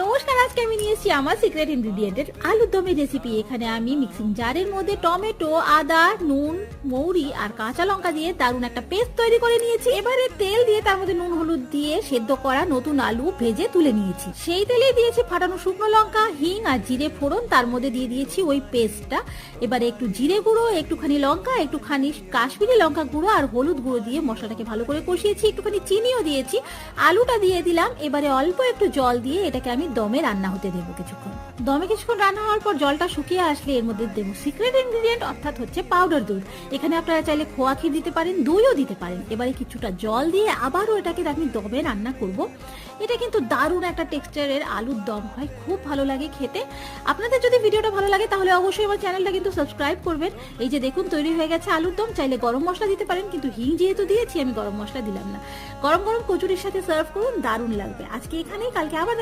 নমস্কার, আজকে আমি নিয়েছি আমার সিক্রেট ইনগ্রেডিয়েন্টের আলুর দমের রেসিপি। এখানে আমি মিক্সিং জারের মধ্যে টমেটো, আদা, নুন, মৌরি আর কাঁচা লঙ্কা দিয়ে দারুণ একটা পেস্ট তৈরি করে নিয়েছি। এবারে তেল দিয়ে তার মধ্যে নুন হলুদ দিয়ে সেদ্ধ করা নতুন আলু ভেজে তুলে নিয়েছি। সেই তেলে দিয়েছি ফাটানো শুকনো লঙ্কা, হিং আর জিরে ফোড়ন, তার মধ্যে দিয়ে দিয়েছি ওই পেস্টটা। এবারে একটু জিরে গুঁড়ো, একটুখানি লঙ্কা, একটুখানি কাশ্মীরি লঙ্কা গুঁড়ো আর হলুদ গুঁড়ো দিয়ে মশলাটাকে ভালো করে কষিয়েছি। একটুখানি চিনিও দিয়েছি, আলুটা দিয়ে দিলাম। এবারে অল্প একটু জল দিয়ে এটাকে আমি দমে রান্না হতে দেবো কিছুক্ষণ। দমে কিছুক্ষণ রান্না হওয়ার পর জলটা শুকিয়ে আসলে এর মধ্যে দেবো সিক্রেট ইনগ্রেডিয়েন্ট, অর্থাৎ হচ্ছে পাউডার দুধ। এখানে আপনারা চাইলে খোয়া ক্ষীর দিতে পারেন, দইও দিতে পারেন। এবারে কিছুটা জল দিয়ে আবারও এটাকে আমি দমে রান্না করব। এটা কিন্তু দারুণ একটা টেক্সচারের আলুর দম হয়, খুব ভালো লাগে খেতে। আপনাদের যদি ভিডিওটা ভালো লাগে তাহলে অবশ্যই আমার চ্যানেলটা কিন্তু সাবস্ক্রাইব করবেন। এই যে দেখুন তৈরি হয়ে গেছে আলুর দম। চাইলে গরম মশলা দিতে পারেন, কিন্তু হিং যেহেতু দিয়েছি আমি গরম মশলা দিলাম না। গরম গরম কচুরির সাথে সার্ভ করুন, দারুণ লাগবে। আজকে এখানেই, কালকে আবার